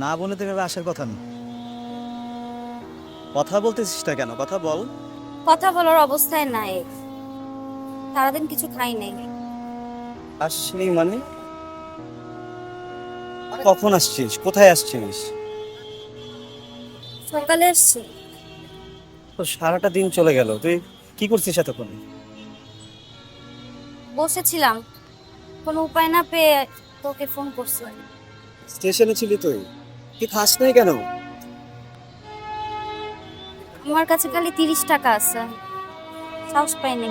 না বলে তো এভাবে আসার কথা না। কথা বলতেছিস না কেন? কথা বল। কথা বলার অবস্থায় নাই, সারাদিন কিছু খাই নাই। আসছিস মানে? কখন আসছিস? কোথায় আসছিস? সকালে এসছি। তো সারাটা দিন চলে গেল, তুই কি করছিস এতক্ষণ? বসেছিলাম, কোনো উপায় না পেয়ে তোকে ফোন করছি। স্টেশনে ছিলি তুই? কি খাস নাই কেন? আমার কাছে খালি 30 টাকা আছে, সাহস পাইনি।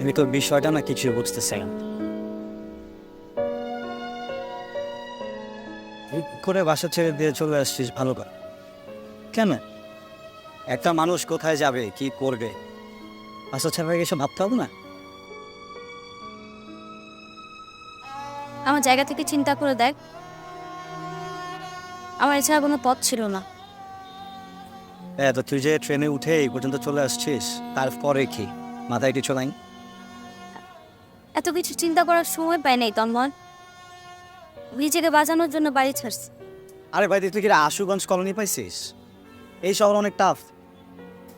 আমি তো বিষয়টা না কিছু বুঝতেছি না। হুট করে বাসা ছেড়ে দিয়ে চলে আসছিস, ভালো কর। কেন? একটা মানুষ কোথায় যাবে, কি করবে, বাসা ছাড়া এসব ভাবতে হবে না? আমার জায়গা থেকে চিন্তা করে দেখ, আমার এছাড়া কোনো পথ ছিল না। হ্যাঁ, তো তুই যে ট্রেনে উঠে এই পর্যন্ত চলে আসছিস, তারপরে কি মাথায় কিছু নাই? এত কিছু চিন্তা করার সময় পাই নাই তন্ময়, নিজেকে বাঁচানোর জন্য বাড়ি ছাড়ছি। আরে ভাই, তুই কি আশুগঞ্জ কলোনি পাইছিস? এই শহর অনেক টাফ,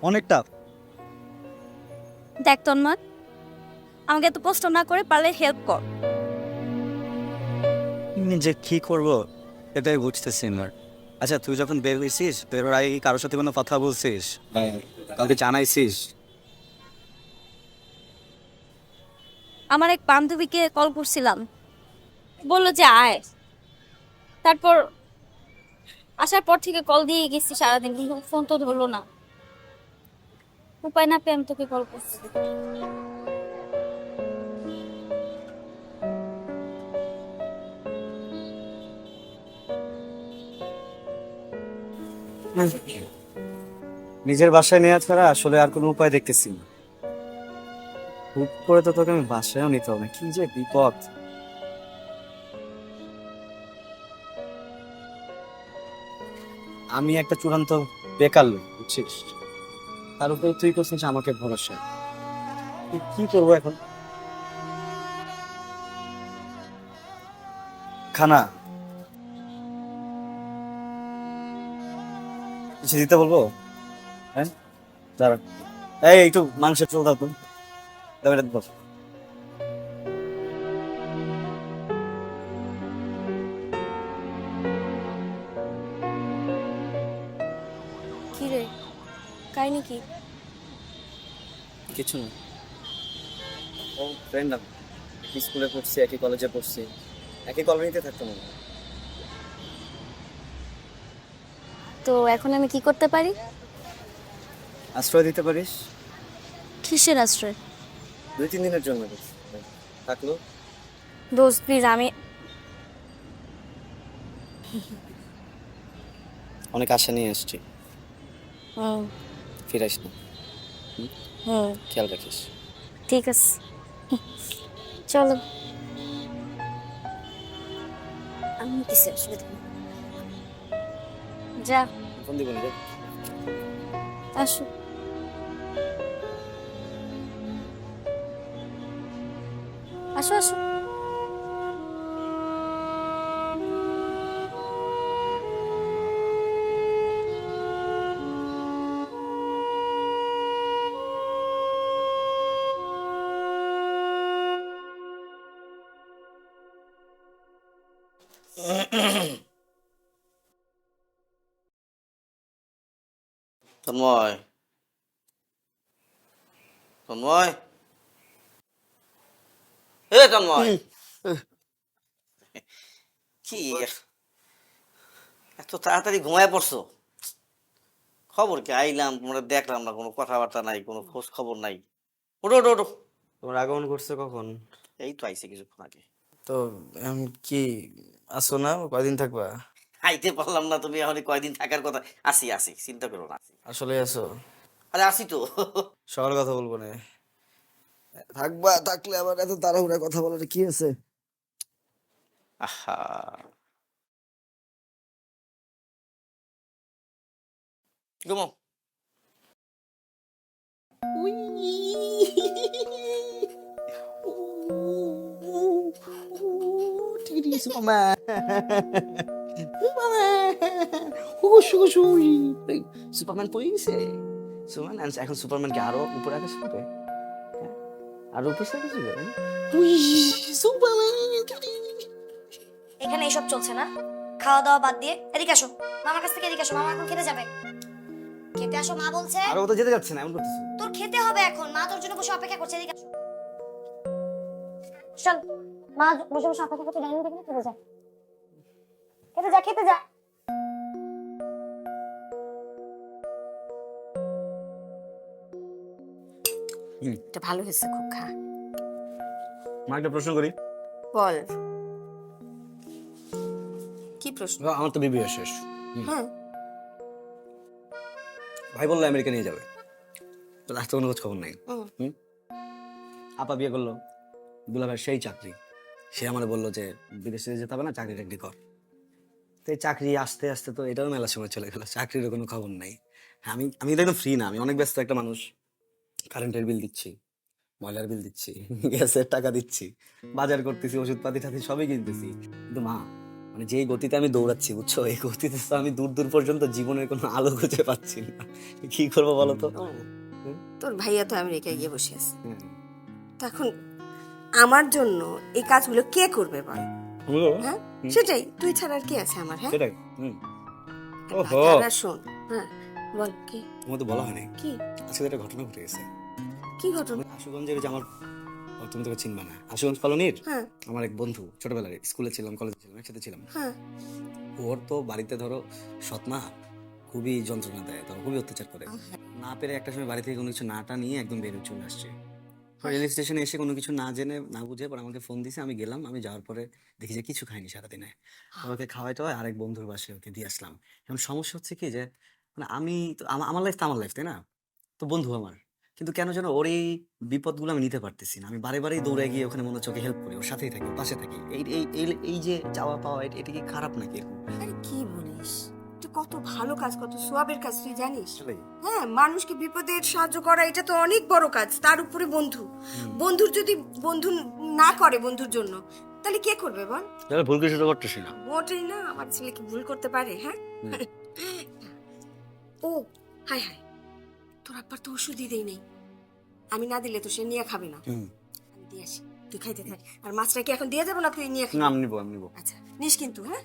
অনেক টাফ। দেখ তন্ময়, আমাকে এত কষ্ট না করে পারলে হেল্প কর। যে কি করব এটাই বুঝতেছি না। আচ্ছা, তুই যখন বের হয়েছিস, বেরোর আগে কি কারোর সাথে কোনো কথা বলছিস? কাউকে জানাইছিস? আমার এক বান্ধবীকে কল করছিলাম, বললো যে আয়। তারপর আসার পর থেকে কল দিয়ে গেছি সারাদিন, কিন্তু ফোন তো ধরলো না। উপায় না পেয়ে আমি তোকে কল করছি। নিজের বাসায় নেওয়া ছাড়া আসলে আর কোনো উপায় দেখতেছি না। হুট করে তো তোকে আমি বাসায়ও নিতে হবে, কি যে বিপদ। আমি একটা চূড়ান্ত বেকার লোক, বুঝছিস? তার উপরে তুই করছিস আমাকে ভরসা। কি করবো এখন? খানা কিছু দিতে বলবো? হ্যাঁ, দাঁড়া। এই একটু মাংসের চোল দাও তো, দাও এটা দাও। কি রে, কাহিনী কি? কিছু না। ও ফ্রেন্ড, আমি একই স্কুলে পড়ছি, একই কলেজে পড়ছি, একই কলোনিতে থাকতাম আমরা। তো এখন আমি কি করতে পারি? আশ্রয় দিতে পারিস। কিসের আশ্রয়? 2-3 দিনের জন্য থাকলো। দোস্ত প্লিজ, আমি অনেক আশা নিয়ে আসছি, হুম। ফিরাইস না। হুম? হুম, খেয়াল রাখিস। ঠিক আছে, চলো। আমি কিসের অসুবিধা নেই। যা, ফোন দিব না রে। আসো। আসো আসো। তন্ময়, তন্ময়, এ তন্ময়, কি এত তাড়াতাড়ি ঘুমায় পড়ছো? খবর কি? আইলাম, তোমরা দেখলাম না, কোনো কথাবার্তা নাই, কোনো খোঁজ খবর নাই। ওঠো ওঠো ওঠো। তোমার আগমন করছে কখন? এই তো আইছে কিছুক্ষণ আগে। তো কি আসো না, কয়দিন থাকবা? আইতে পারলাম না, তুমি এখন কয়দিন থাকার কথা। আসি আসি, চিন্তা করো না, আসি। আসলে আসো? আরে আসি তো। সবার কথা বলবো না, থাকবা। থাকলে আবার এত তাড়াহুড়া কথা বলার কি আছে? আহা, ঘুমো। সুপারম্যান পড়ে গেছে। সুপারম্যান এখন সুপারম্যানকে আরো উপরে আকাশে উঠবে, আরো উপরে আকাশে উঠবে। এখানে এসব চলছে না, খাওয়া দাওয়া বাদ দিয়ে এদিকে আসো। মামার কাছ থেকে এদিকে আসো, মামা এখন খেতে যাবে। খেতে আসো, মা বলছে। আর ও তো যেতে যাচ্ছে না, এমন করতেছে। তোর খেতে হবে এখন, মা তোর জন্য বসে অপেক্ষা করছে, এদিকে আসো। চল, মা বসে বসে অপেক্ষা করছে, ডাইনিং টেবিলে খেতে যা। খেতে যা, খেতে যা। এটা ভালো হয়েছে, খুব খা। মা একটা প্রশ্ন করি। বল, কি প্রশ্ন? আমার তো বিবিএ শেষ। হ্যাঁ, ভাই বললো আমেরিকা নিয়ে যাবে, তো লাস্ট কোনো খোঁজ খবর নাই। আপা বিয়ে করলো, দুলা ভাই সেই চাকরি। সে আমার বললো যে বিদেশে যেতে হবে না, চাকরি টাকরি কর। তো এই চাকরি আস্তে আস্তে তো এটাও মেলা সময় চলে গেল, চাকরিরও কোনো খবর নাই। আমি আমি তো একদম ফ্রি না, আমি অনেক ব্যস্ত একটা মানুষ। কারেন্টের বিল দিচ্ছি, ময়লার বিল দিচ্ছি, গ্যাসের টাকা দিচ্ছি, বাজার করতেছি, ওষুধপাতি টাতি সবই কিনতেছি। কিন্তু মা, মানে যেই গতিতে আমি দৌড়াচ্ছি বুঝছো, এই গতিতে তো আমি দূর দূর পর্যন্ত জীবনের কোনো আলো খুঁজে পাচ্ছি না। কি করবো বলো তো? তোর ভাইয়া তো আমেরিকায় গিয়ে বসে আছে, হ্যাঁ। তখন আমার জন্য এই কাজগুলো কে করবে বল? হ্যাঁ, সেটাই, তুই ছাড়া আর কে আছে আমার? হ্যাঁ, সেটাই। ওহো, দাদা শোন, হ্যাঁ বল। কি তোমার তো বলা হয়নি, কি আজকে তো একটা ঘটনা ঘটে গেছে। কি ঘটনা? আশুগঞ্জের যে আমার, তুমি তোকে চিনবা না, আশুগঞ্জ কলোনির হ্যাঁ আমার এক বন্ধু, ছোটবেলার, স্কুলে ছিলাম, কলেজে ছিলাম, একসাথে ছিলাম। হ্যাঁ, ওর তো বাড়িতে ধরো সৎমা খুবই যন্ত্রণা দেয়, ধরো খুবই অত্যাচার করে। না পেরে একটা সময় বাড়ি থেকে কোনো কিছু নাটা নিয়ে একদম বেরিয়ে চলে আসছে। রেল স্টেশনে এসে কোনো কিছু না জেনে না বুঝে পরে আমাকে ফোন দিছে। আমি গেলাম, আমি যাওয়ার পরে দেখি যে কিছু খাইনি সারাদিনে। ওকে খাওয়াইতে হয় আরেক বন্ধুর বাসায় ওকে দিয়ে আসলাম। এখন সমস্যা হচ্ছে কি যে, মানে আমি তো আমার লাইফ তো আমার লাইফ, তাই না? তো বন্ধু আমার, কিন্তু কেন যেন ওর এই বিপদগুলো আমি নিতে পারতেছি না। আমি বারে বারেই দৌড়ে গিয়ে ওখানে মনে হচ্ছে ওকে হেল্প করি, ওর সাথেই থাকি, ওর পাশে থাকি। এই এই এই- এই যে চাওয়া পাওয়া, এটা কি খারাপ নাকি এরকম? আরে কি বলিস, এটা কত ভালো কাজ, কত সোয়াবের কাজ, তুই জানিস? আসলেই। হ্যাঁ, মানুষকে বিপদে সাহায্য করা এটা তো অনেক বড় কাজ, তার উপরে বন্ধু। বন্ধুর যদি বন্ধু না করে বন্ধুর জন্য, তাহলে কে করবে বল? তাহলে ভুল কিছু তো করতেছি না। মোটেই না, আমার ছেলে কি ভুল করতে পারে? হ্যাঁ। ও হাই হাই, তোর আব্বার তো ওষুধই দেই নেই, আমি না দিলে তো সে নিয়ে খাবে না। আমি দিয়ে আসি, তুই খাইতে থাক। আর মাছটা কি এখন দিয়ে যাবো না তুই নিয়ে খাবি? না, আমি নিবো, আমি নিবো। আচ্ছা নিস কিন্তু, হ্যাঁ?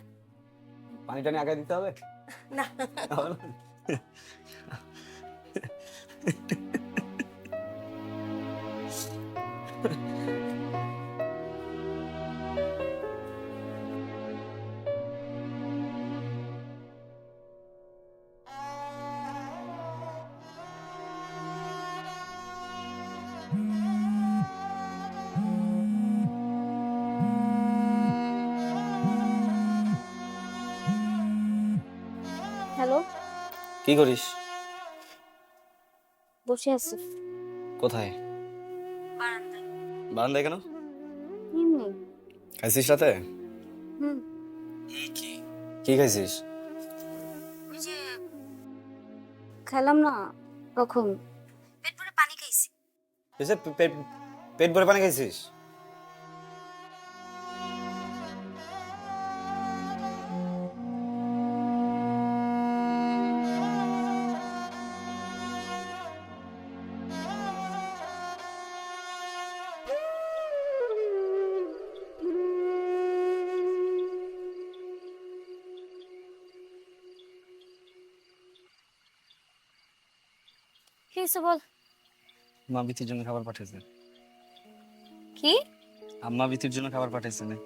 পানি টানি আগে দিতে হবে? না, হবে না? হ্যালো, কি করিস? বসে আছি কোথায়? বারান্দায়। বারান্দায় কেন? হুম খাইছিস রাতে? হুম, কি খাইছিস? ওই যে খেলাম না কখন, পেট ভরে পানি খাইছি। এসে পেট ভরে পানি খাইছিস? কি হয়েছে বল। মা বিতির জন্য খাবার পাঠাইছে। কি? আম্মা বিতির জন্য খাবার পাঠাইছে না?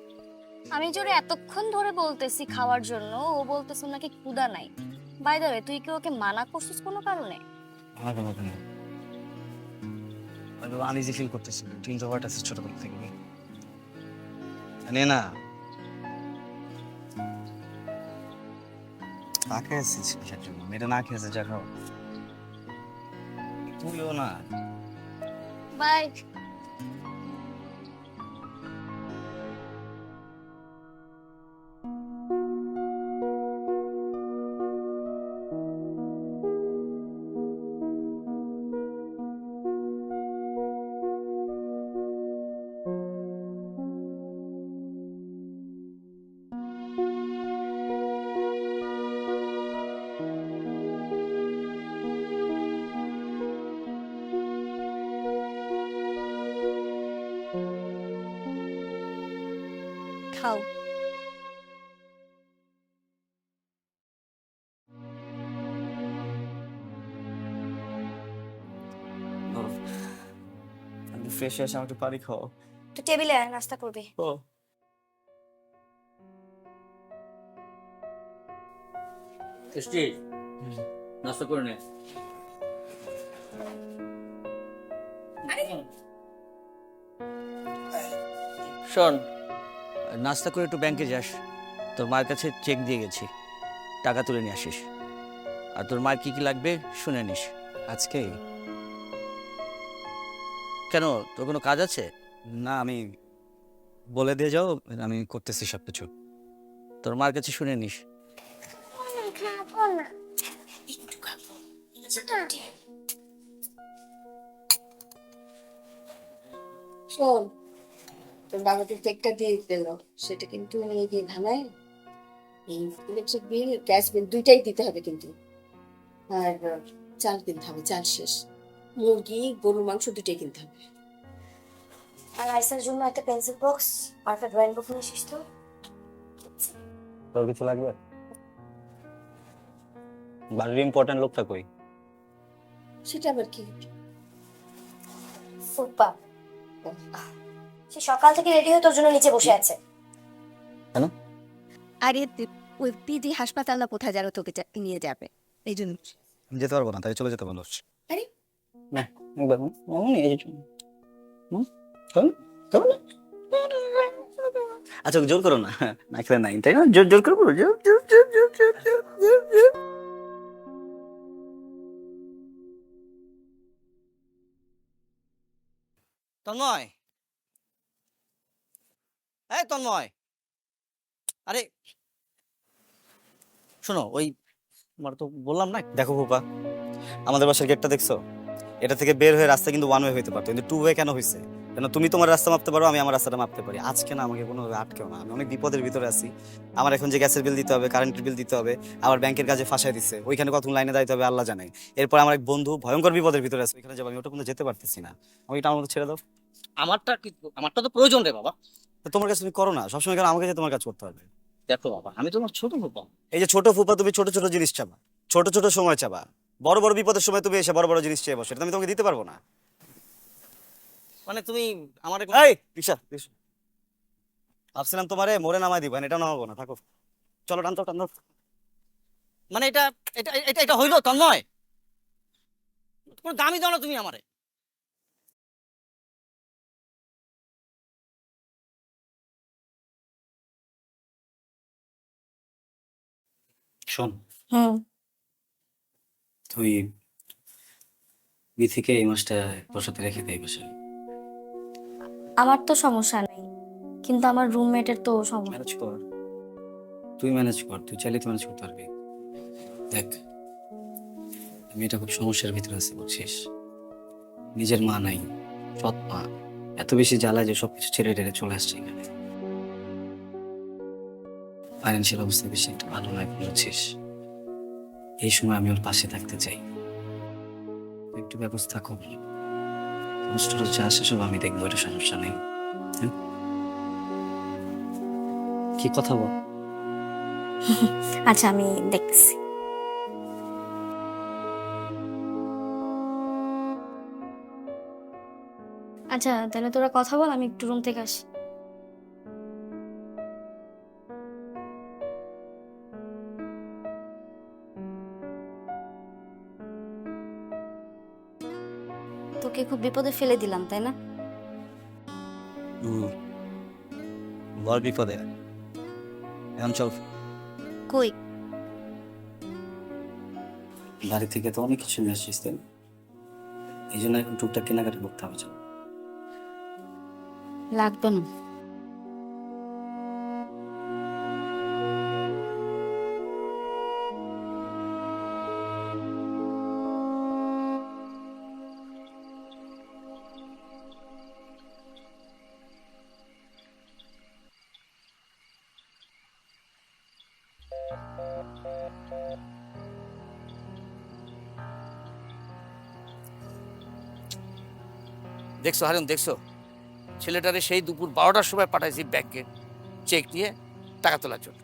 আমি জোরে এতক্ষণ ধরে বলতেছি খাওয়ার জন্য, ও বলতেছে নাকি ক্ষুধা নাই। বাই দ্য ওয়ে, তুই কি ওকে মানা করছিস কোনো কারণে? আমার কোনো কেন, আমি আনইজি ফিল করতেছি, তুই ইন্ট্রোভার্ট আছিস ছোটবেলা থেকে। নে না, না খেয়েছিস কিসের জন্য? মেয়েটা না খেয়েছে, যা খাও। তুইও না। বাই। খাও। আমি ফ্রেশ হয়ে এসে আমাকে পানি খাও। তো টেবিলে আয়, নাস্তা করবি। ও নাস্তা করে নে। শোন, নাস্তা করে একটু ব্যাংকে যাস, তোর মায়ের কাছে চেক দিয়ে গেছি, টাকা তুলে নিয়ে আসিস। আর তোর মায়ের কি কি লাগবে শুনে নিস। আজকে? কেন, তোর কোনো কাজ আছে? না, আমি বলে দিয়ে যাও, আমি করতেছি সবকিছু। তোর মার কাছে শুনে নিস। শোন, তোর বাবা যে চেকটা দিয়ে দিল, সেটা কিন্তু নিয়ে গিয়ে ধানায় এই ইলেকট্রিক বিল, গ্যাস বিল দুইটাই দিতে হবে কিন্তু। আর চাল কিনতে হবে, চাল শেষ। মুরগি, গরুর মাংস দুইটাই কিনতে হবে। আর আইসার জন্য একটা পেন্সিল বক্স আর একটা ড্রয়িং বুক নিয়ে এসিস তো। তোর কিছু লাগবে? বাড়ির ইম্পর্টেন্ট লোকটা কই? সেটা আবার কি? ফুপা, সে সকাল থেকে রেডি হয়ে তোর জন্য নিচে বসে আছে। আরে ওই পিজি হাসপাতাল না কোথায় যেন তোকে নিয়ে যাবে, এই জন্য। আমি যেতে পারবো না, তাই চলে যেতে বলো। আরে না, একবার এই যে চল, চল। আচ্ছা, জোর করো না, না খেলে নাই, তাই না? জোর জোর করে বলো, জোর জোর জোর জোর জোর জোর জোর জোর। তন্ময়, এই তন্ময়, আরে শোনো, ওই আমার তো বললাম না। দেখো ফুপা, আমাদের বাসার গেটটা দেখছো? এটা থেকে বের হয়ে রাস্তা কিন্তু ওয়ান ওয়ে হইতে পারতো, কিন্তু টু ওয়ে কেন হয়েছে? কেন তুমি তোমার রাস্তা মাপতে পারো, আমি আমার রাস্তাটা মাপতে পারি। আজকে না আমাকে কোনো আটকেও না, আমি অনেক বিপদের ভিতরে আছি। আমার এখন যে গ্যাসের বিল দিতে হবে, কারেন্টের বিল দিতে হবে, আবার ব্যাংকের কাজে ফাঁসাই দিচ্ছে, ওইখানে কত লাইনে দাঁড়াইতে হবে আল্লাহ জানে। এরপর আমার এক বন্ধু ভয়ঙ্কর বিপদের ভিতরে আছে, ওইখানে যাবো, আমি ওটা কোনো যেতে পারতেছি না। আমি এটা আমার মতো ছেড়ে দাও। আমারটা তো প্রয়োজন রে বাবা। তো তোমার কাছে তুমি করো না, সবসময় কেন আমাকে যে তোমার কাজ করতে হবে? দেখো বাবা, আমি তোমার ছোট বাবা। এই যে ছোট ফুপা, তুমি ছোট ছোট জিনিস চাবা, ছোট ছোট সময় চাবা, বড় বড় বিপদের সময় তুমি এসে বড় বড় জিনিস চেয়ে বসো, এটা আমি তোমাকে দিতে পারবো না। মানে তুমি আমার এই রিক্সা, ভাবছিলাম তোমারে মোড়ে নামাই দিব, এটা নামাবো না, থাকো। চলো, টানতো টানতো। মানে এটা এটা এটা এটা হইলো তন্ময়? কোনো দামই দাও না তুমি আমারে। শোন, হুম। তুই বিথিকে এই মাসটা তোর সাথে রেখে দে বসে। আমার তো সমস্যা নেই, কিন্তু আমার রুমমেটের তো সমস্যা। ম্যানেজ কর, তুই ম্যানেজ কর, তুই চাইলে তুই ম্যানেজ করতে পারবি। দেখ, আমি এটা খুব সমস্যার ভিতরে আছি, বুঝছিস? নিজের মা নাই, সৎ মা, এত বেশি জ্বালায় যে সবকিছু ছেড়ে টেড়ে চলে আসছে এখানে। ফাইন্যান্সিয়াল অবস্থা বেশি একটা ভালো নয়, বুঝছিস? এই সময় আমি ওর পাশে থাকতে চাই, একটু ব্যবস্থা কর। কষ্ট যা আসে সব আমি দেখবো, এটা সমস্যা নেই। হ্যাঁ? কি কথা বল? আচ্ছা, আমি দেখতেছি। আচ্ছা, তাহলে তোরা কথা বল, আমি একটু রুম থেকে আসি। তোকে খুব বিপদে ফেলে দিলাম, তাই না? বল বিপদে, এখন চল। কই? বাড়ি থেকে তো অনেক কিছু নিয়ে আসছিস, তাই না? এই জন্য এখন টুকটাক কেনাকাটা করতে হবে। চল। লাগবে না। দেখছো হারুন, দেখছো ছেলেটারে সেই দুপুর 12টার সময় পাঠাইছি ব্যাংকে চেক নিয়ে টাকা তোলার জন্য,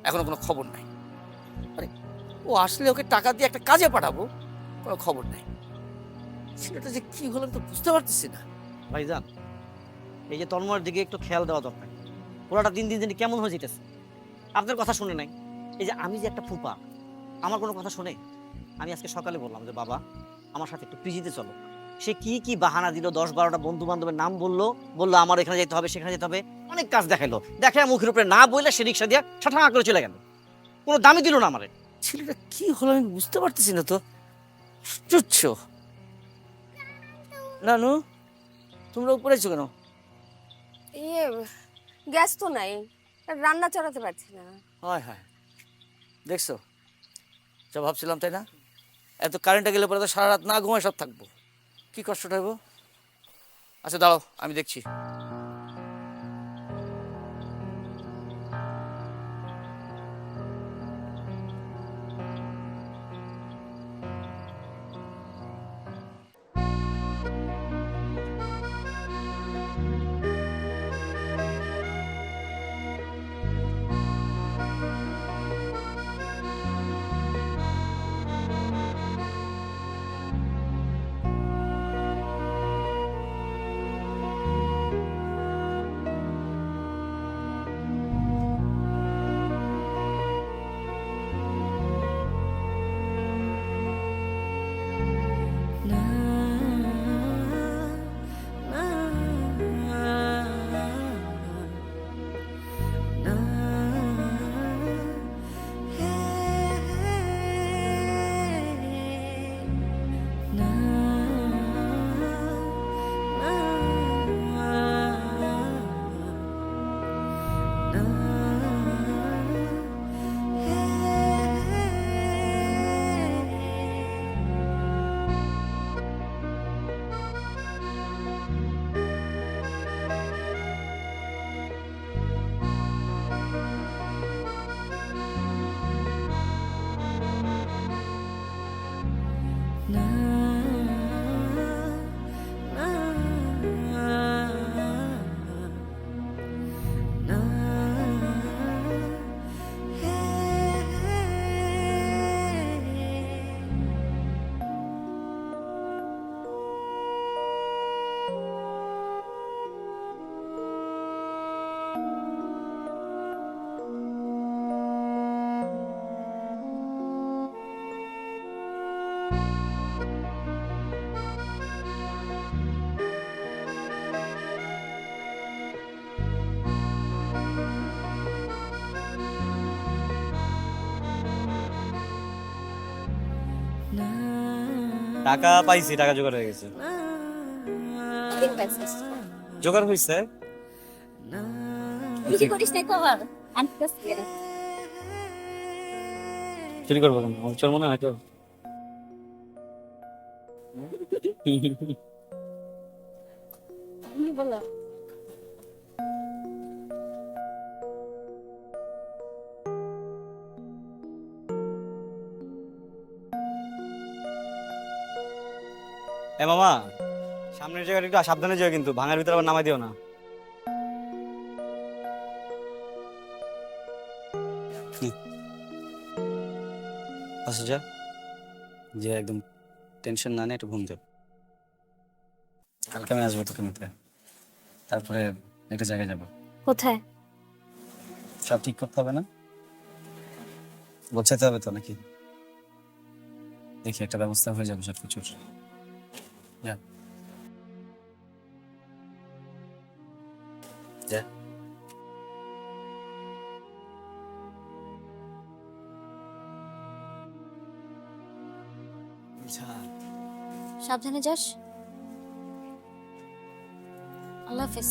এখনো কোনো খবর নাই। আরে ও আসলে ওকে টাকা দিয়ে একটা কাজে পাঠাবো, কোনো খবর নাই। ছেলেটা যে কি হলো আমি তো বুঝতে পারতেছি না। ভাইজান, এই যে তন্ময়ের দিকে একটু খেয়াল দেওয়া দরকার। ওরাটা দিন দিন দিন কেমন হয়ে যেতেছে, আপনার কথা শুনে নাই। এই যে আমি যে একটা ফুপা, আমার কোনো কথা শুনে? আমি আজকে সকালে বললাম যে বাবা আমার সাথে একটু পিজিতে চলো। সে কি কি বাহানা দিল, 10-12টা বন্ধু বান্ধবের নাম বললো আমার এখানে যেতে হবে, সেখানে যেতে হবে, অনেক কাজ দেখাইলো। দেখে মুখের উপরে না বললে সে রিক্সা দিয়ে ঠাঠা করে চলে গেল, কোনো দামই দিল না আমারে। ছেলেটা কি হলো আমি বুঝতে পারতেছি না তো। আশ্চর্য। নানু, তোমরা উপরে কেন? ইয়ে, গ্যাস তো নাই, রান্না চালাতে পারছি না। হয় হয়, দেখছো যা ভাবছিলাম, তাই না? এত কারেন্টে গেলে পরে তো সারা রাত না ঘুমায় সব থাকবো, কি কষ্টটা হইব। আচ্ছা দাঁড়াও, আমি দেখছি। টাকা পাইছি, টাকা জোগাড় হয়ে গেছে। জোগাড় হয়েছে? কি করিস না খবর? আনতে চুরি করবো কেন? আমার চোর মনে হয় তো। বলো। এ মামা, সামনের জায়গাটা একটু সাবধানে যাও কিন্তু, ভাঙার ভিতরে আবার নামাই দিও না। আচ্ছা যা, যে একদম টেনশন না নিয়ে একটু ঘুম যাও। কালকে আমি আসবো তোকে নিতে, তারপরে একটা জায়গায় যাবো। কোথায়? সব ঠিক করতে হবে না? গোছাতে হবে তো নাকি? দেখি একটা ব্যবস্থা হয়ে যাবে সব কিছুর। যা। যা। সাবধানে যাস। আল্লাহ হাফেজ।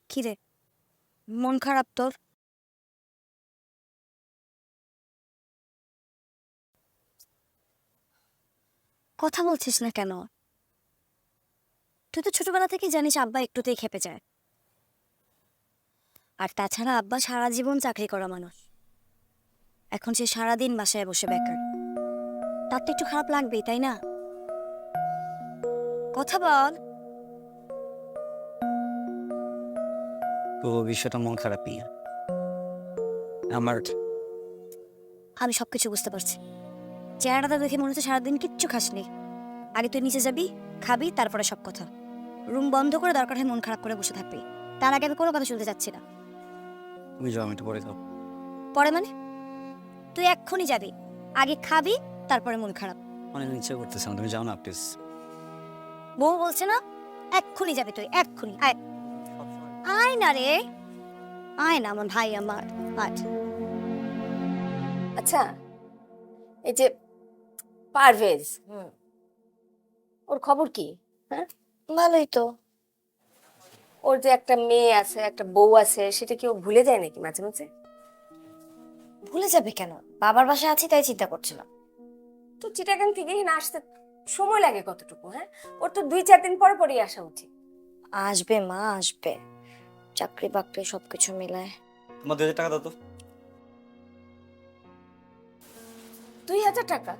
কিরে, মন খারাপ তোর? কথা বলছিস না কেন? তুই তো ছোটবেলা থেকেই জানিস আব্বা একটুতেই খেপে যায়। আর তাছাড়া আব্বা সারা জীবন চাকরি করা মানুষ, এখন সে সারাদিন বাসায় বসে বেকার। তার তো একটু খারাপ লাগবেই, তাই না? কথা বল। তো বিষয়টা মন খারাপই আমার। আমি সবকিছু বুঝতে পারছি। চেহারাটা দেখে মনে হচ্ছে সারাদিন কিচ্ছু খাসনি। আগে তুই নিচে যাবি, খাবি, তারপরে সব কথা। রুম বন্ধ করে দরকার হয় মন খারাপ করে বসে থাকবি। তার আগে আমি কোনো কথা শুনতে চাচ্ছি না। তুমি যাও, আমি একটু পরে খাও। পরে মানে? তুই এক্ষুনি যাবি, আগে খাবি, তারপরে মন খারাপ। অনেক ইচ্ছে করতেছে না, তুমি যাও না প্লিজ। বউ বলছে না, এক্ষুনি যাবি তুই, এক্ষুনি আয়। আয় না রে, আয় না আমার ভাই আমার। আয়। আচ্ছা, এই যে পারভেজ, ওর খবর কি? হ্যাঁ, ভালোই তো। ওর যে একটা মেয়ে আছে, একটা বউ আছে, সেটা কি ও ভুলে যায় নাকি মাঝে মাঝে? ভুলে যাবে কেন? বাবার বাসায় আছি তাই চিন্তা করছিলাম। তো চিটাগাং থেকে না আসতে সময় লাগে কতটুকু? হ্যাঁ, ওর তো 2-4 দিন পরে পরেই আসা উচিত। আসবে মা, আসবে। চাকরি বাকরি সবকিছু মিলায়। তোমার 2000 টাকা দাও তো। 2000 টাকা?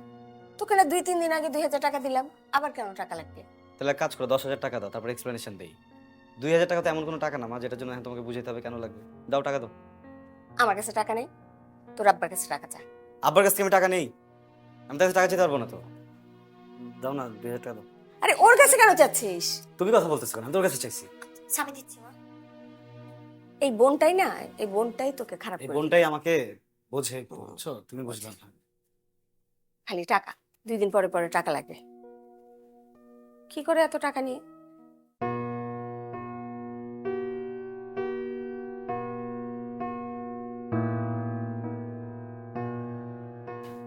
তোকে না 2-3 দিন আগে 2000 টাকা দিলাম, আবার কেন টাকা লাগবে? তাহলে এক কাজ করো, 10,000 টাকা দাও, তারপর এক্সপ্লেনেশন দেই। 2000 টাকা তো এমন কোনো টাকা না মা, যেটার জন্য এখন তোমাকে বুঝাইতে হবে কেন লাগবে। দাও, টাকা দাও। আমার কাছে টাকা নেই, তোর আব্বার কাছে টাকা চা। আব্বার কাছ থেকে আমি টাকা নেই, আমি তার কাছে টাকা চাইতে পারবো না তো। দাও না, 2000 টাকা দাও। আরে ওর কাছে কেন চাচ্ছিস? তুমি কথা বলতেছো কেন? আমি তোর কাছে চাইছি। স্বামী দিচ্ছি মা। এই বোনটাই না, এই বোনটাই তোকে খারাপ এই করে। বোনটাই আমাকে বোঝে, বুঝছো? তুমি বুঝবে না। খালি টাকা, 2 দিন পরে পরে টাকা লাগবে। কি করে এত টাকা নিয়ে?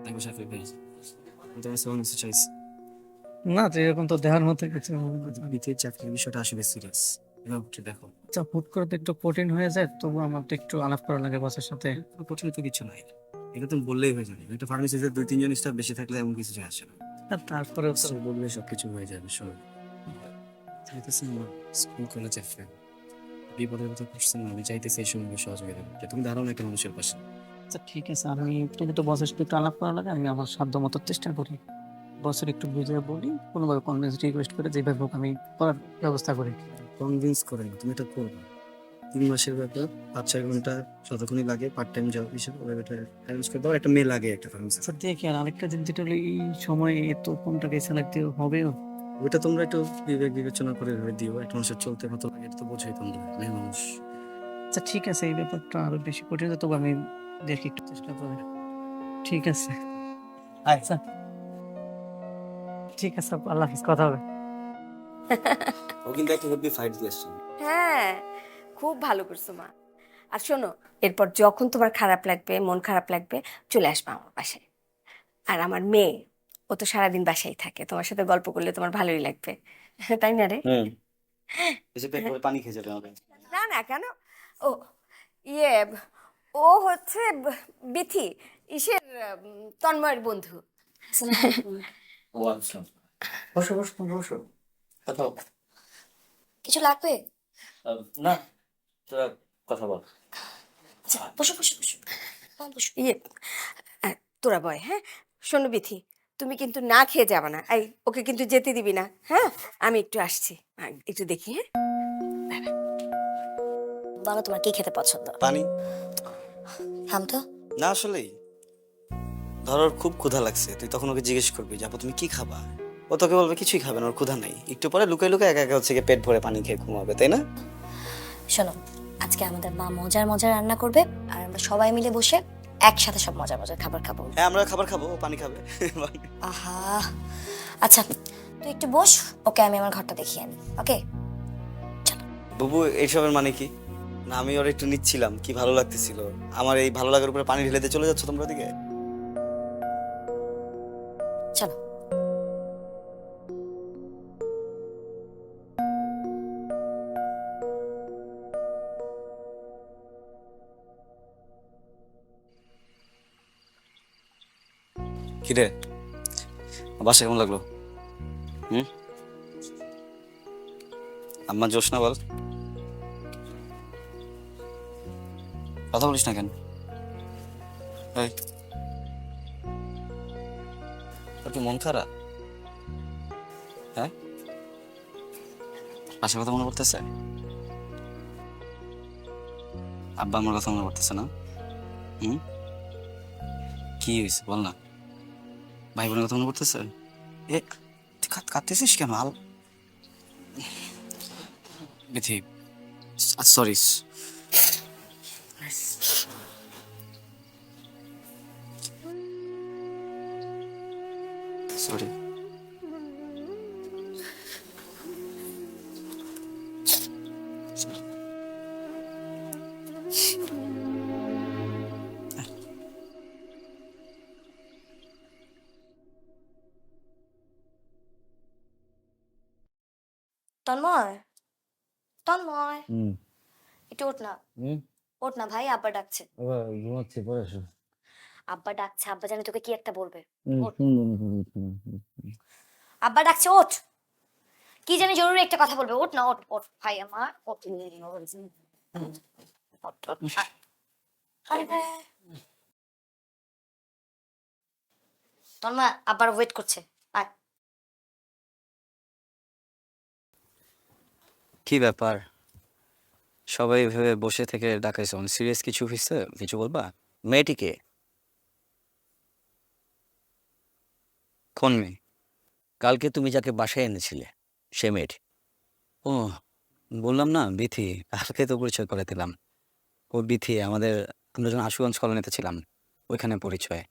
আমি শাফিক ভাই, আমি তোমার কাছে অনেক কিছু চাইছি। না তো এরকম তো দেওয়ার মতো কিছু। বিতের চাকরির বিষয়টা আসলে সিরিয়াস, এভাবে দেখো। আচ্ছা, হুট করে তো একটু কঠিন হয়ে যায়, তবু আমার তো একটু আলাপ করা লাগে বসের সাথে। কঠিন তো কিছু নাই, এটা তুমি বললেই হয়ে যাবে। একটা ফার্মেসিতে 2-3 জন স্টাফ বেশি থাকলে এমন কিছু যায় আসে না। আর তারপরেও তো বললে সবকিছু হয়ে যাবে। শোনো, চাইতেছি আমার স্কুল কলেজে ফ্রেন্ড বিপদের কথা করছে না, আমি চাইতেছি এই সময় সহযোগিতা করতে। তুমি দাঁড়াও না একটা মানুষের পাশে। আচ্ছা ঠিক আছে, আমি কিন্তু বসের সাথে একটু আলাপ করা লাগে, আমি আমার সাধ্য মতো চেষ্টা করি। বসের একটু বুঝিয়ে বলি, কোনোভাবে কনভিন্স রিকোয়েস্ট করে যেভাবে হোক আমি করার ব্যবস্থা করি। কনভিন্স করে না, তুমি এটা করবে। 3 মাসের ব্যাপার, 5-6 ঘন্টা যতক্ষণই লাগে পার্ট টাইম জব হিসেবে ওরা এটা অ্যারেঞ্জ করে দাও। একটা মেয়ে লাগে একটা ফার্মেসি। আচ্ছা দেখি, আর আরেকটা জিনিস যেটা হলো, এই সময় এত কম টাকায় স্যালারি হবে। ওইটা তোমরা একটু বিবেক বিবেচনা করে ভেবে দিও। একটা মানুষের চলতে কত লাগে এটা তো বোঝাই তোমরা, মেয়ে মানুষ। আচ্ছা ঠিক আছে, এই ব্যাপারটা আরো বেশি কঠিন, তবু আমি দেখি, একটু চেষ্টা করি। ঠিক আছে, আচ্ছা ঠিক আছে, আল্লাহ হাফিজ, কথা হবে। ও কিন্তু একটা হেভি ফাইট দিয়েছে। হ্যাঁ, খুব ভালো করছো মা। আর শোনো, এরপর যখন তোমার খারাপ লাগবে, মন খারাপ লাগবে, চলে আসবে আমার বাসায়। আর আমার মেয়ে, ও তো সারাদিন বাসায় থাকে, তোমার সাথে গল্প করলে তোমার ভালোই লাগবে, তাই না রে? এসে পেট ভরে পানি খেয়ে যাবে আমাকে। না না, কেন? ও ইয়ে, ও হচ্ছে বিথি, ইসের তন্ময়ের বন্ধু। ও আচ্ছা, বসো বসো বসো। কথা বল। কিছু লাগবে? না, তোরা কথা বল। আচ্ছা, বসো বসো বসো। বসো। ইয়ে তোরা বয়, হ্যাঁ? শোনো বিথি, তুমি কিন্তু না খেয়ে যাবে না। এই ওকে কিন্তু যেতে দিবি না, হ্যাঁ? আমি একটু আসছি, একটু দেখি, হ্যাঁ? বলো তোমার কি খেতে পছন্দ? পানি। থাম তো। না আসলেই, ধর ওর খুব ক্ষুধা লাগছে, তুই তখন ওকে জিজ্ঞেস করবি যে আপু তুমি কি খাবা, ও তোকে বলবে কিছুই খাবে না, ওর ক্ষুধা নাই, একটু পরে লুকাই লুকাই একা একা হচ্ছে গিয়ে পেট ভরে পানি খেয়ে ঘুমাবে, তাই না? শোনো, আজকে আমাদের মা মজার মজার রান্না করবে আর আমরা সবাই মিলে বসে একসাথে সব মজার মজার খাবার খাবো। হ্যাঁ আমরা খাবার খাবো, ও পানি খাবে। আহা, আচ্ছা তুই একটু বস, ওকে আমি আমার ঘরটা দেখিয়ে আনি। ওকে? বুবু এইসবের মানে কি? না আমি ওর একটু নিচ্ছিলাম, কি ভালো লাগতেছিল আমার, এই ভালো লাগার উপরে পানি ঢেলে দিয়ে চলে যাচ্ছ তোমরা দিকে। চলো। কিরে বাসা কেমন লাগলো? হুম, আম্মা জোশ না বল, কথা বলিস না কেন? এই, তোর কি মন খারাপ? হ্যাঁ, বাসার কথা মনে পড়তেছে? আব্বা আমার কথা মনে পড়তেছে না? হুম, কি হয়েছে বল না? ভাই বোনের কথা মনে পড়তেছে? এ তুই কাঁদতেছিস কেন? বিথি, সরি। সরি। তন্ময়, তন্ময়, হুম একটু ওঠ না। হুম, ওঠ না ভাই, আব্বা ডাকছে। আবার ঘুমাচ্ছি, পরে আসো। আব্বা ডাকছে, আব্বা জানি তোকে কি একটা বলবে। ওঠ। হুম। আব্বা ডাকছে, ওঠ। কি জানি জরুরি একটা কথা বলবে, ওঠ না, ওঠ ওঠ ভাই আমার, ওঠ। ওঠ, ওঠ। আরে ভাই। তন্ময়, আব্বার ওয়েট করছে। আয়। কি ব্যাপার, সবাই ভেবে বসে থেকে ডাকাইছো, সিরিয়াস কিছু হয়েছে? কিছু বলবা? মেয়েটিকে কোন মেয়ে? কালকে তুমি যাকে বাসায় এনেছিলে, সে মেয়েটি। ও বললাম না, বিথি, কালকে তো পরিচয় করে দিলাম। ও বিথি, আমরা যখন আশুগঞ্জ কলোনিতে ছিলাম ওইখানে পরিচয়।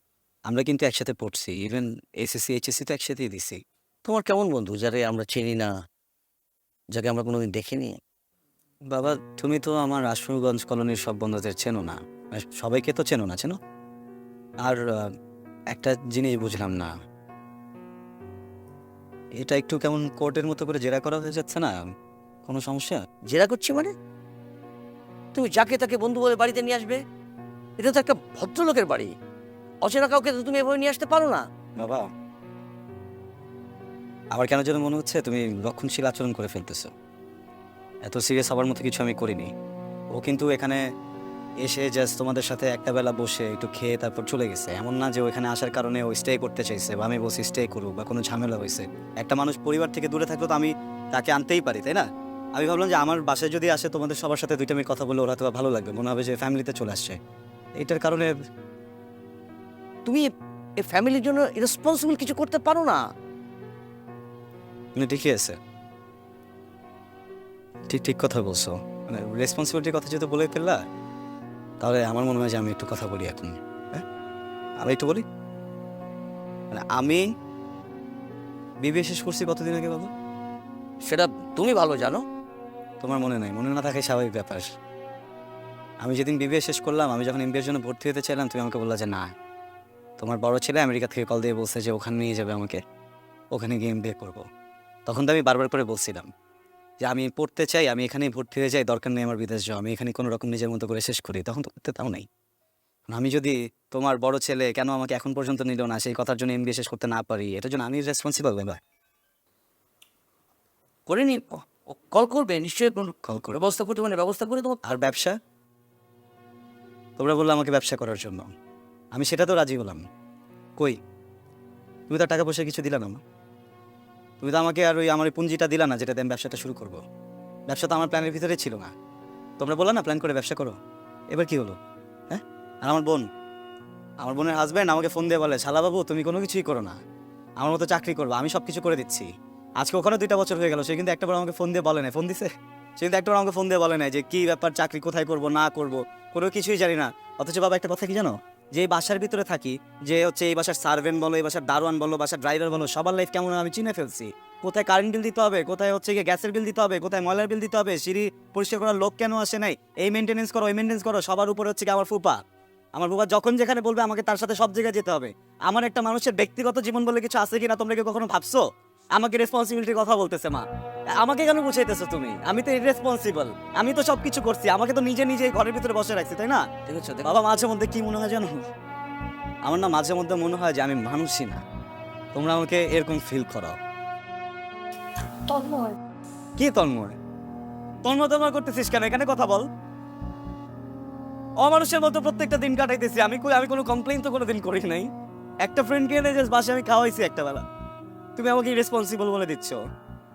আমরা কিন্তু একসাথে পড়ছি, ইভেন এসএসসি এইচএসসি তো একসাথেই দিছি। তোমার কেমন বন্ধু যারে আমরা চিনি না, যাকে আমরা কোনোদিন দেখিনি? বাবা তুমি তো আমার আশুগঞ্জ কলোনির সব বন্ধুদের চেনো না, সবাইকে তো চেনো না, চেনো? আর একটা জিনিস বুঝলাম না, এটা একটু কেমন কোর্টের মতো করে জেরা করা হয়ে যাচ্ছে না? কোনো সমস্যা? জেরা করছি মানে? তুমি যাকে তাকে বন্ধু বলে বাড়িতে নিয়ে আসবে? এটা তো একটা ভদ্রলোকের বাড়ি, অচেনা কাউকে তো তুমি এভাবে নিয়ে আসতে পারো না। বাবা আমার কেন যেন মনে হচ্ছে তুমি রক্ষণশীল আচরণ করে ফেলতেছো। এত সিরিয়াস হবার মতো কিছু আমি করিনি। ও কিন্তু এখানে এসে জাস্ট তোমাদের সাথে একটা বেলা বসে একটু খেয়ে তারপর চলে গেছে, এমন না যে ওইখানে আসার কারণে ও স্টে করতে চাইছে বা আমি বলছি স্টে করুক বা কোনো ঝামেলা হয়েছে। একটা মানুষ পরিবার থেকে দূরে থাকলে তো আমি তাকে আনতেই পারি, তাই না? আমি ভাবলাম যে আমার বাসায় যদি আসে তোমাদের সবার সাথে দুইটা মিনিট কথা বলে ওরা তো ভালো লাগবে, মনে হবে যে ফ্যামিলিতে চলে আসছে। এইটার কারণে তুমি এই ফ্যামিলির জন্য রেসপন্সিবল কিছু করতে পারো না? মানে ঠিকই আছে, ঠিক ঠিক কথা বলছো, মানে রেসপন্সিবিলিটির কথা যেহেতু বলে ফেললা, তাহলে আমার মনে হয় যে আমি একটু কথা বলি এখন। হ্যাঁ আমি একটু বলি, মানে আমি বিবিএ শেষ করছি কতদিন আগে বাবা? সেটা তুমি ভালো জানো। তোমার মনে নাই? মনে না থাকে স্বাভাবিক ব্যাপার। আমি যেদিন বিবিএ শেষ করলাম, আমি যখন এমবিএর জন্য ভর্তি হতে চাইলাম, তুমি আমাকে বললা যে না, তোমার বড় ছেলে আমেরিকা থেকে কল দিয়ে বলছে যে ওখানে নিয়ে যাবে আমাকে, ওখানে গিয়ে এমবিএ করবো। তখন তো আমি বারবার করে বলছিলাম যে আমি পড়তে চাই, আমি এখানেই ভর্তি হয়ে যাই, দরকার নেই আমার বিদেশ যাওয়া, আমি এখানে কোনো রকম নিজের মতো করে শেষ করি। তখন তো করতে তাও নাই। আমি যদি তোমার বড় ছেলে কেন আমাকে এখন পর্যন্ত নিল না সেই কথার জন্য এমবিএ শেষ করতে না পারি, এটার জন্য আমি রেসপন্সিবল। ব্যাপার করে নি, কল করবে নিশ্চয়ই, কোনো কল করে। ব্যবস্থা করতে মানে ব্যবস্থা করে তোমার। আর ব্যবসা, তোমরা বললে আমাকে ব্যবসা করার জন্য, আমি সেটা তো রাজি হলাম। কই, তুমি তো আর টাকা পয়সা কিছু দিলা না মা। তুমি তো আমাকে আর ওই আমার ওই পুঁজিটা দিলা না যেটাতে আমি ব্যবসাটা শুরু করব। ব্যবসা তো আমার প্ল্যানের ভিতরে ছিল না। তোমরা বললা না প্ল্যান করে ব্যবসা করো, এবার কি হলো? হ্যাঁ, আর আমার বোনের হাজব্যান্ড আমাকে ফোন দিয়ে বলে, শালা বাবু তুমি কোনো কিছুই করো না, আমার মতো চাকরি করবো, আমি সব কিছু করে দিচ্ছি। আজকে ওখানে 2টা বছর হয়ে গেল, সে কিন্তু একটাবার আমাকে ফোন দিয়ে বলে না। ফোন দিছে, সে কিন্তু একটাবার আমাকে ফোন দিয়ে বলে না যে কি ব্যাপার, চাকরি কোথায় করব না করব, কোনো কিছুই জানি না। অথচ বাবা একটা কথা কি জানো, যে এই বাসার ভিতরে থাকি, যে হচ্ছে এই বাসার সার্ভেন্ট বলো, এই বাসার দারোয়ান বলো, বাসার ড্রাইভার বলো, সবার লাইফ কেমন আমি চিনে ফেলছি। কোথায় কারেন্ট বিল দিতে হবে, কোথায় হচ্ছে গিয়ে গ্যাসের বিল দিতে হবে, কোথায় ময়লার বিল দিতে হবে, সিঁড়ি পরিষ্কার করার লোক কেন আসে নাই, এই মেনটেনেন্স করো ওই মেনটেন্স করো, সবার উপরে হচ্ছে কি আমার ফুপা। আমার ফুপা যখন যেখানে বলবে আমাকে তার সাথে সব জায়গায় যেতে হবে। আমার একটা মানুষের ব্যক্তিগত জীবন বলে কিছু আছে কিনা তোমরা কি কখনো ভাবছো? আমাকে রেসপন্সিবিলিটির কথা বলতেছে মা, আমাকে কেন বুঝাইতেছো তুমি? আমি তো ইররেসপন্সিবল, আমি তো সবকিছু করছি, আমাকে তো নিজে নিজে ঘরের ভিতরে বসে রাখছি, তাই না? ঠিক আছে, বাবা মাঝে মধ্যে কি মনে হয় জানো, আমার না মাঝে মধ্যে মনে হয় যে আমি মানুষই না, তোমরা আমাকে এরকম ফিল করাও। তন্ময়, কি তন্ময় তন্ময় করতেছিস কেন? এখানে কথা বল। অমানুষের মতো প্রত্যেকটা দিন কাটাইতেছি আমি, আমি কোনো কমপ্লেইন তো কোনোদিন করি নাই। একটা ফ্রেন্ডকে এনে জাস্ট বাসে আমি খাওয়াইছি একটা বেলা, তুমি আমাকে ইরেসপন্সিবল বলে দিচ্ছ।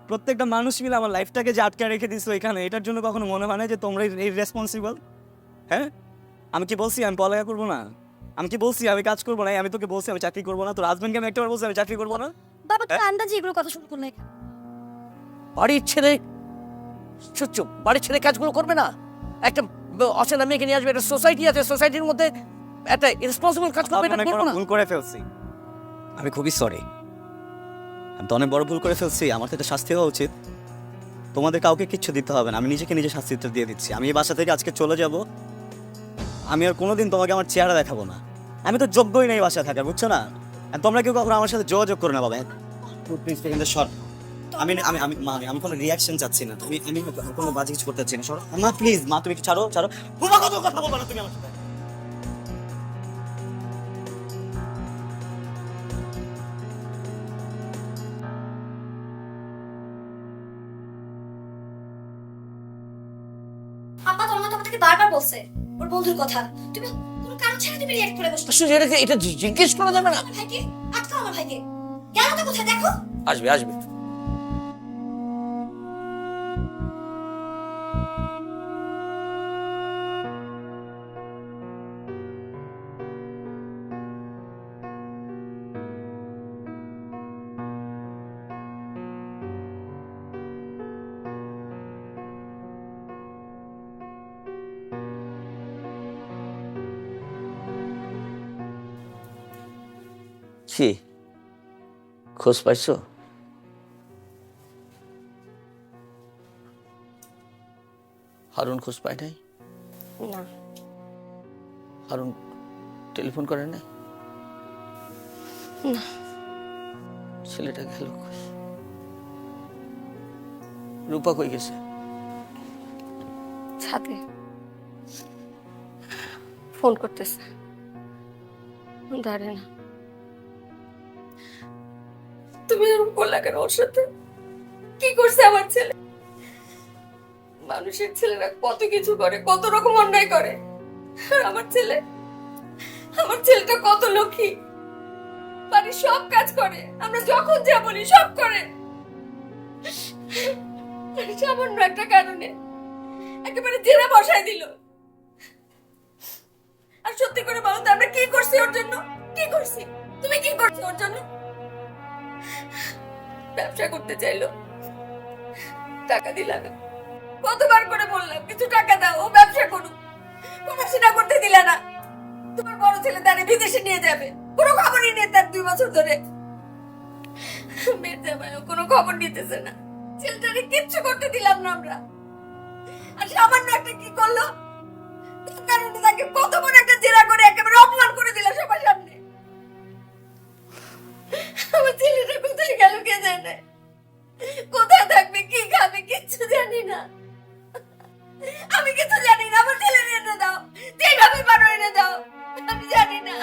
প্রত্যেকটা মানুষ মিলে আমার লাইফটাকে যে আটকে রেখে দিচ্ছ এখানে, এটার জন্য কখনো মনে হয় না যে তোমরা ইরেসপন্সিবল? হ্যাঁ, আমি কি বলছি আমি পড়ালেখা করবো না? আমি কি বলছি আমি কাজ করবো না? আমি তোকে বলছি আমি চাকরি করবো না? তোর হাজবেন্ডকে আমি একটাবার বলছি আমি চাকরি করবো না? বাবা তুমি আন্দাজে এগুলো কথা শুরু করলে? বাড়ির ছেলে চুপ, বাড়ির ছেলে কাজগুলো করবে না? একটা অচেনা মেয়েকে নিয়ে আসবে, একটা সোসাইটি আছে, সোসাইটির মধ্যে একটা রেসপন্সিবল কাজ করবে, এটা করবো না? ভুল করে ফেলছি, আমি খুবই সরি, আমি তো অনেক বড় ভুল করে ফেলছি, আমার তো এটা শাস্তি হওয়া উচিত। তোমাদের কাউকে কিচ্ছু দিতে হবে না, আমি নিজেকে নিজে শাস্তিটা দিয়ে দিচ্ছি। আমি এই বাসা থেকে আজকে চলে যাব, আমি আর কোনোদিন তোমাকে আমার চেহারা দেখাবো না। আমি তো যোগ্যই নেই বাসা থাকার, বুঝছো না? আর তোমরা কেউ কখনো আমার সাথে যোগাযোগ করো না বাবা, প্লিজ সেকেন্ডে শর্ট। আমি আমি আমি মা আমি কোনো রিয়াকশন চাচ্ছি না, আমি আমি কোনো বাজে কিছু করতে চাচ্ছি না। সরো মা, প্লিজ মা, তুমি একটু ছাড়ো ছাড়ো। তোমার কত কথা বলবো না তুমি আমার সাথে। আপা তন্ময় তোমাকে বারবার বলছে ওর বন্ধুর কথা, তুমি কোনো কারণ ছাড়া তুমি রিঅ্যাক্ট করে বসছো। আসলে এটা জিজ্ঞেস করা যাবে না? আমার ভাইকে আটকাও, আমার ভাইকে গেল তো কোথায় দেখো। আসবে আসবে। কি খোঁজ পাইছো? হারুন খোঁজ পায় নাই? না, হারুন টেলিফোন করে নাই? না। ছেলেটা গেল কই? রূপা কই গেছে? ছাদে ফোন করতেছে, ধরে না। তুমি এরকম করলা কেন ওর সাথে? কি করছে আমার ছেলে? মানুষের ছেলেরা কত কিছু করে, কত রকম অন্যায় করে, আর আমার ছেলেটা কত লক্ষ্মী, বাড়ির সব কাজ করে, আমরা যখন যা বলি সব করে। আর সামান্য একটা কারণে একেবারে জেলে বসায় দিল। আর সত্যি করে বলো তো আমরা কি করছি ওর জন্য? কি করছি? তুমি কি করছো ওর জন্য? ব্যবসা করতে চাইলো, টাকা দিলা না। কতবার করে বললাম কিছু টাকা দাও, ও ব্যবসা করুক, পড়াশোনা করতে দিলা না। তোমার বড় ছেলে তারে বিদেশে নিয়ে যাবে, কোনো খবরই নেই তার 2 বছর ধরে। মেয়ের জামাইও কোনো খবর নিতেছে না, ছেলেটারে কিচ্ছু করতে দিলাম না আমরা। আর সামান্য একটা কি করলো, তার কারণে তাকে কত বড় একটা জেরা করে একেবারে অপমান করে দিল সবার সামনে। আমার ছেলেটা কোথায় গেল কে জানে, কোথায় থাকবে, কি খাবে, কিচ্ছু জানি না। আমি কিছু জানি না, আমার ছেলে এনে দাও, যেভাবে পারো এনে দাও, আমি জানি না।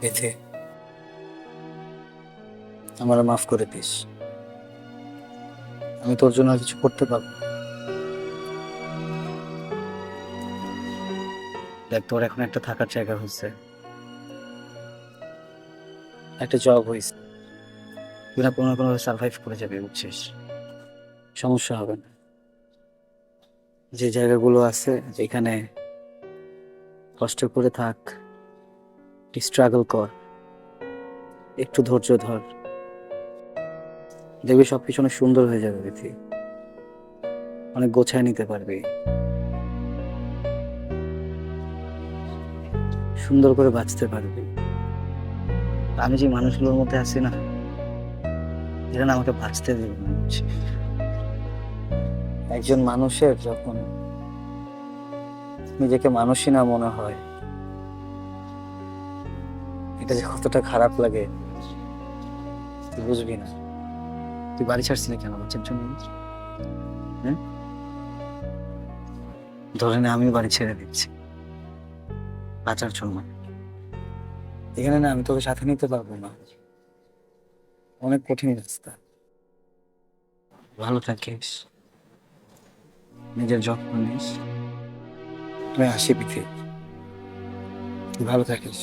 বেঁধে আমার মাফ করে দিস। আমি তোর জন্য আর কিছু করতে পারবো না। দেখ, তোর এখন একটা থাকার জায়গা হয়েছে, একটা জব হয়েছে, তুই না কোনো না কোনোভাবে সার্ভাইভ করে যাবে, বুঝছিস? সমস্যা হবে না। যে জায়গাগুলো আছে যেখানে কষ্ট করে থাক, স্ট্রাগল কর, একটু ধৈর্য ধর, দেখবি সবকিছু অনেক সুন্দর হয়ে যাবে। বিথি, অনেক গোছায় নিতে পারবি, সুন্দর করে বাঁচতে পারবি। আমি যে মানুষগুলোর মধ্যে আছি না, এরা না আমাকে বাঁচতে দেবে না, বুঝছিস? একজন মানুষের যখন নিজেকে মানুষই না মনে হয়, এটা যে কতটা খারাপ লাগে তুই বুঝবি না। তুই বাড়ি ছাড়ছিলি কেন বাচ্চার জন্য? হ্যাঁ, ধরে নে আমিও বাড়ি ছেড়ে দিচ্ছি বাঁচার জন্য। এখানে না আমি তোকে সাথে নিতে পারবো না, অনেক কঠিন রাস্তা। ভালো থাকিস, নিজের যত্ন নিস। আমি আসি বিথি, তুই ভালো থাকিস।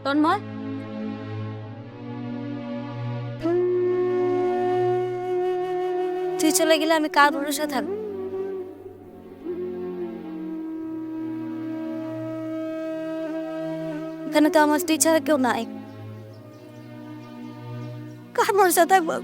তন্ময়, তুই চলে গেলে আমি কার ভরসা থাকবো? এখানে তো আমার তুই ছাড়া কেউ নাই, কার ভরসা থাকবো?